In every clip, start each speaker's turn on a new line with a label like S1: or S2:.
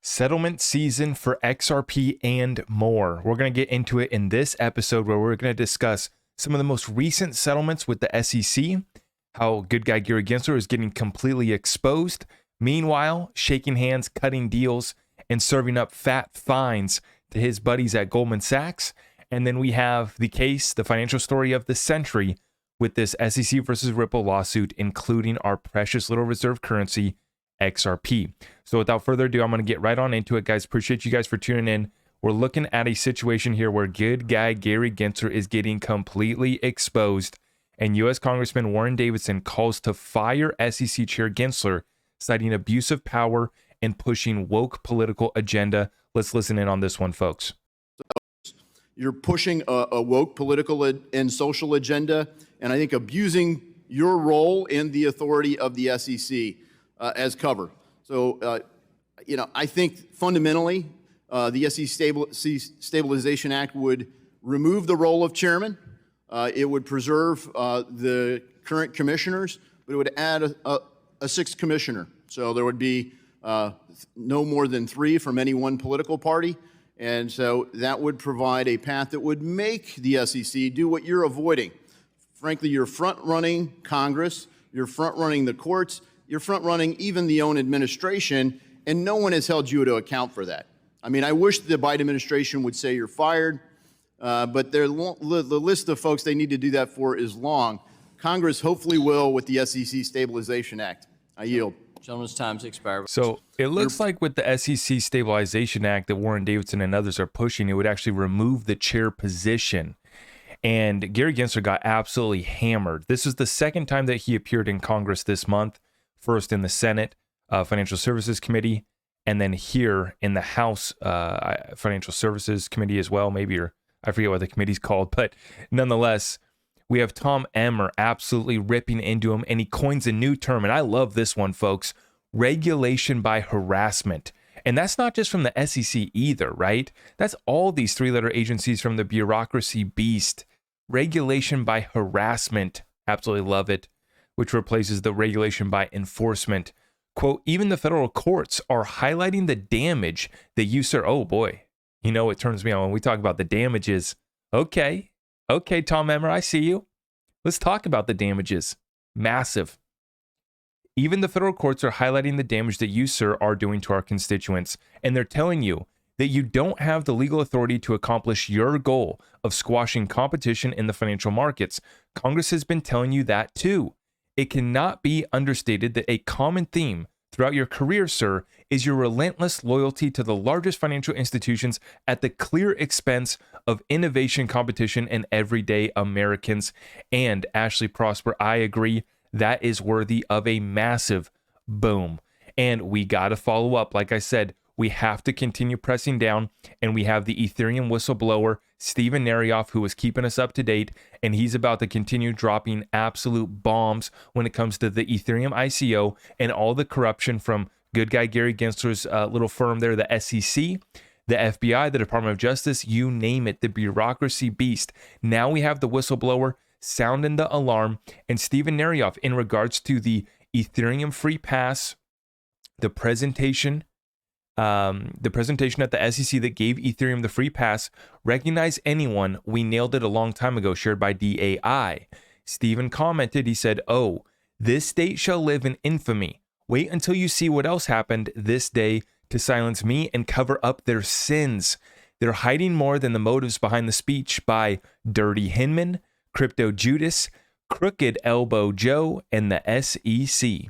S1: Settlement season for XRP and more. We're going to get into it in this episode where we're going to discuss some of the most recent settlements with the SEC, how good guy Gary Gensler is getting completely exposed, meanwhile shaking hands, cutting deals, and serving up fat fines to his buddies at Goldman Sachs. And then we have the case, the financial story of the century with this SEC versus Ripple lawsuit, including our precious little reserve currency, XRP. So without further ado, I'm going to get right on into it, guys. Appreciate you guys for tuning in. We're looking at a situation here where good guy Gary Gensler is getting completely exposed, and U.S. Congressman Warren Davidson calls to fire SEC Chair Gensler, citing abuse of power and pushing woke political agenda. Let's listen in on this one, folks.
S2: You're pushing a woke political and social agenda, and I think abusing your role in the authority of the SEC as cover. So, I think fundamentally the SEC Stabilization Act would remove the role of chairman. It would preserve the current commissioners, but it would add a sixth commissioner. So there would be no more than 3 from any one political party. And so that would provide a path that would make the SEC do what you're avoiding. Frankly, you're front-running Congress, you're front-running the courts, you're front-running even the own administration, and no one has held you to account for that. I mean, I wish the Biden administration would say you're fired, but the list of folks they need to do that for is long. Congress hopefully will with the SEC Stabilization Act. I yield.
S3: Gentleman's time's expired.
S1: So it looks like with the SEC Stabilization Act that Warren Davidson and others are pushing, it would actually remove the chair position. And Gary Gensler got absolutely hammered. This is the second time that he appeared in Congress this month, first in the Senate Financial Services Committee, and then here in the House Financial Services Committee as well, maybe, or I forget what the committee's called, but nonetheless, we have Tom Emmer absolutely ripping into him, and he coins a new term, and I love this one, folks, regulation by harassment. And that's not just from the SEC either, right? That's all these 3-letter agencies from the bureaucracy beast. Regulation by harassment, absolutely love it, which replaces the regulation by enforcement. Quote, even the federal courts are highlighting the damage that you, sir, oh boy, you know, it turns me on when we talk about the damages. Okay, Tom Emmer, I see you. Let's talk about the damages. Massive. Even the federal courts are highlighting the damage that you, sir, are doing to our constituents. And they're telling you that you don't have the legal authority to accomplish your goal of squashing competition in the financial markets. Congress has been telling you that too. It cannot be understated that a common theme throughout your career, sir, is your relentless loyalty to the largest financial institutions at the clear expense of innovation, competition, and everyday Americans. And Ashley Prosper, I agree, that is worthy of a massive boom. And we got to follow up. Like I said, we have to continue pressing down, and we have the Ethereum whistleblower, Steven Narioff, who is keeping us up to date, and he's about to continue dropping absolute bombs when it comes to the Ethereum ICO and all the corruption from good guy Gary Gensler's little firm there, the SEC, the FBI, the Department of Justice, you name it, the bureaucracy beast. Now we have the whistleblower sounding the alarm, and Steven Narioff in regards to the Ethereum free pass, the presentation at the SEC that gave Ethereum the free pass, recognize anyone, we nailed it a long time ago, shared by DAI. Steven commented, he said, oh, this state shall live in infamy. Wait until you see what else happened this day to silence me and cover up their sins. They're hiding more than the motives behind the speech by Dirty Hinman, Crypto Judas, Crooked Elbow Joe, and the SEC.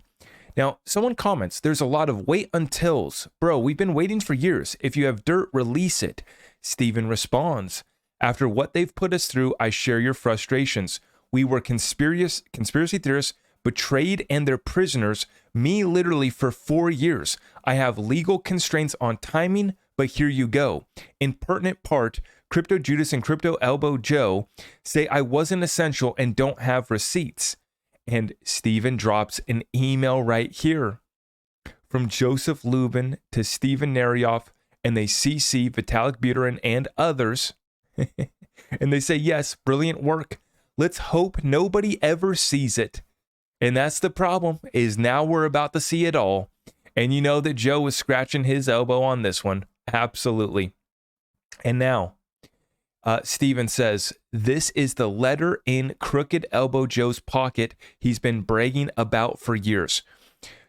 S1: Now, someone comments, there's a lot of wait untils. Bro, we've been waiting for years. If you have dirt, release it. Steven responds, after what they've put us through, I share your frustrations. We were conspiracy theorists, betrayed, and their prisoners, me literally for 4 years. I have legal constraints on timing, but here you go. In pertinent part, Crypto Judas and Crypto Elbow Joe say I wasn't essential and don't have receipts. And Steven drops an email right here from Joseph Lubin to Steven Narioff, and they CC Vitalik Buterin and others. And they say, yes, brilliant work. Let's hope nobody ever sees it. And that's the problem, is now we're about to see it all. And you know that Joe was scratching his elbow on this one. Absolutely. And now, Steven says, this is the letter in Crooked Elbow Joe's pocket he's been bragging about for years.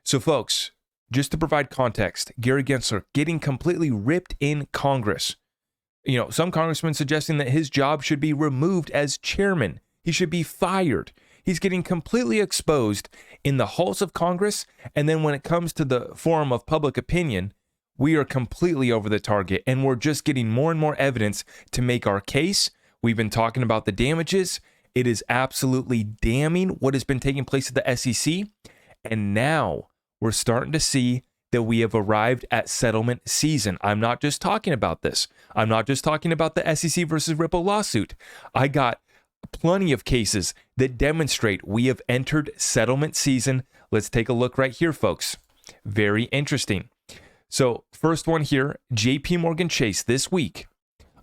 S1: So, folks, just to provide context, Gary Gensler getting completely ripped in Congress. You know, some congressmen suggesting that his job should be removed as chairman. He should be fired. He's getting completely exposed in the halls of Congress. And then when it comes to the forum of public opinion, we are completely over the target, and we're just getting more and more evidence to make our case. We've been talking about the damages. It is absolutely damning what has been taking place at the SEC. And now we're starting to see that we have arrived at settlement season. I'm not just talking about this. I'm not just talking about the SEC versus Ripple lawsuit. I got plenty of cases that demonstrate we have entered settlement season. Let's take a look right here, folks. Very interesting. So first one here, JP Morgan Chase this week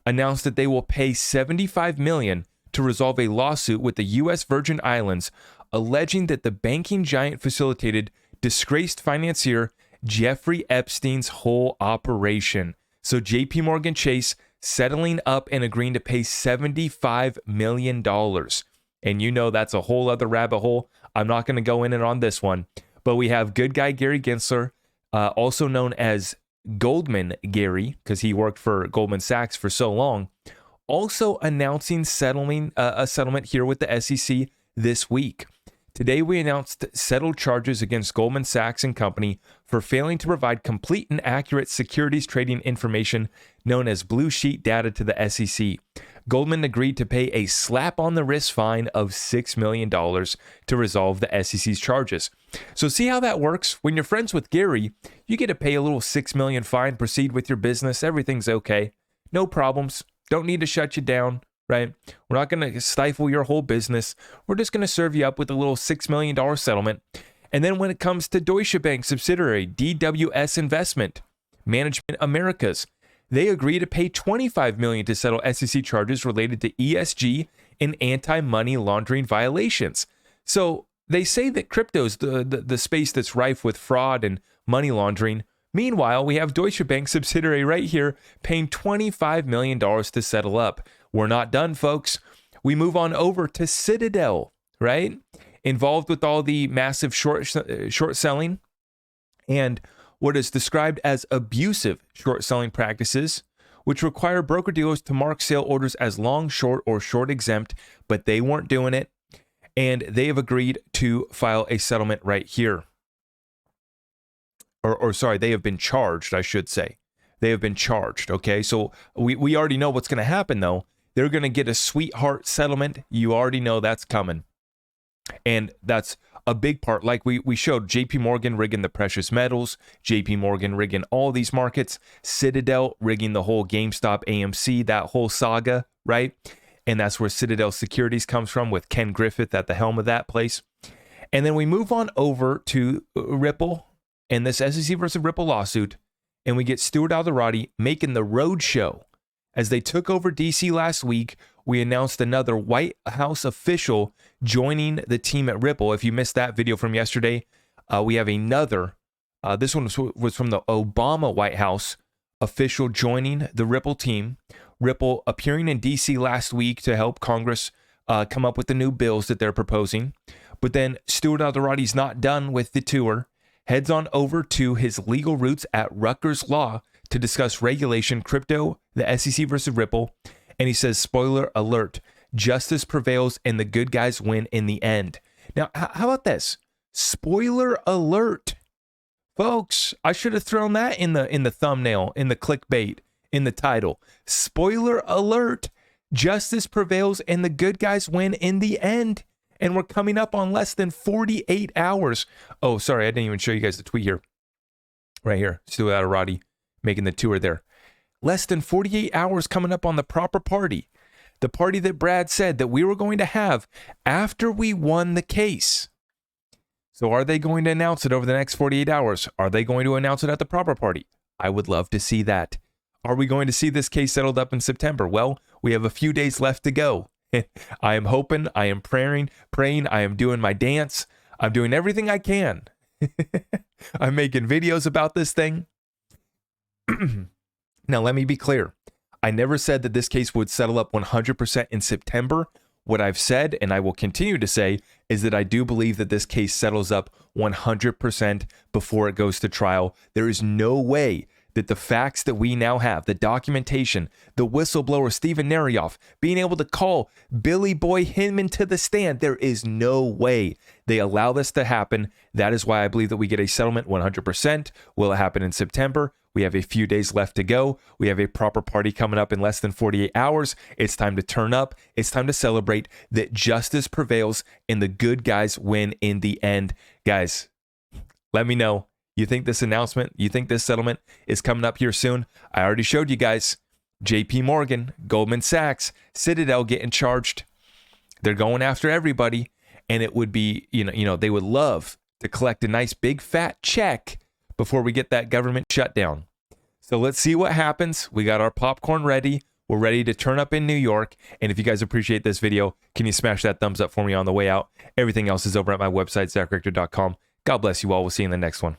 S1: announced that they will pay $75 million to resolve a lawsuit with the U.S. Virgin Islands alleging that the banking giant facilitated disgraced financier Jeffrey Epstein's whole operation. So JP Morgan Chase settling up and agreeing to pay $75 million. And you know that's a whole other rabbit hole. I'm not going to go in and on this one. But we have good guy Gary Gensler, also known as Goldman Gary, because he worked for Goldman Sachs for so long, also announcing a settlement here with the SEC this week. Today, we announced settled charges against Goldman Sachs and Company for failing to provide complete and accurate securities trading information known as blue sheet data to the SEC. Goldman agreed to pay a slap-on-the-wrist fine of $6 million to resolve the SEC's charges. So see how that works? When you're friends with Gary, you get to pay a little $6 million fine, proceed with your business, everything's okay. No problems. Don't need to shut you down, right? We're not going to stifle your whole business. We're just going to serve you up with a little $6 million settlement. And then when it comes to Deutsche Bank subsidiary DWS Investment Management Americas, they agree to pay $25 million to settle SEC charges related to ESG and anti-money laundering violations. So they say that crypto is the space that's rife with fraud and money laundering. Meanwhile, we have Deutsche Bank subsidiary right here paying $25 million to settle up. We're not done, folks. We move on over to Citadel, right? Involved with all the massive short selling and what is described as abusive short selling practices, which require broker-dealers to mark sale orders as long, short, or short exempt, but they weren't doing it. And they have agreed to file a settlement right here. Or sorry, they have been charged, I should say. They have been charged, okay? So we already know what's going to happen, though. They're going to get a sweetheart settlement. You already know that's coming. And that's a big part. Like we showed, JP Morgan rigging the precious metals, JP Morgan rigging all these markets, Citadel rigging the whole GameStop, AMC, that whole saga, right? And that's where Citadel Securities comes from, with Ken Griffith at the helm of that place. And then we move on over to Ripple and this SEC versus Ripple lawsuit, and we get Stuart Alderati making the road show. As they took over DC last week, we announced another White House official joining the team at Ripple. If you missed that video from yesterday, we have another. This one was from the Obama White House official joining the Ripple team. Ripple appearing in DC last week to help Congress come up with the new bills that they're proposing. But then Stuart Alderati's not done with the tour. Heads on over to his legal roots at Rutgers Law to discuss regulation, crypto, the SEC versus Ripple. And he says, spoiler alert, justice prevails and the good guys win in the end. Now, how about this? Spoiler alert. Folks, I should have thrown that in the thumbnail, in the clickbait, in the title. Spoiler alert. Justice prevails and the good guys win in the end. And we're coming up on less than 48 hours. Oh, sorry, I didn't even show you guys the tweet here. Right here, Stuart Alderati making the tour there. Less than 48 hours coming up on the proper party. The party that Brad said that we were going to have after we won the case. So are they going to announce it over the next 48 hours? Are they going to announce it at the proper party? I would love to see that. Are we going to see this case settled up in September? Well, we have a few days left to go. I am hoping, I am praying, I am doing my dance. I'm doing everything I can. I'm making videos about this thing. Now, let me be clear. I never said that this case would settle up 100% in September. What I've said, and I will continue to say, is that I do believe that this case settles up 100% before it goes to trial. There is no way that the facts that we now have, the documentation, the whistleblower Steven Narioff, being able to call Billy Boy Hinman to the stand, there is no way they allow this to happen. That is why I believe that we get a settlement 100%. Will it happen in September? We have a few days left to go. We have a proper party coming up in less than 48 hours. It's time to turn up. It's time to celebrate that justice prevails and the good guys win in the end. Guys, let me know. You think this announcement, you think this settlement is coming up here soon? I already showed you guys. JP Morgan, Goldman Sachs, Citadel getting charged. They're going after everybody. And it would be, they would love to collect a nice big fat check before we get that government shutdown. So let's see what happens. We got our popcorn ready. We're ready to turn up in New York. And if you guys appreciate this video, can you smash that thumbs up for me on the way out? Everything else is over at my website, ZachRector.com. God bless you all. We'll see you in the next one.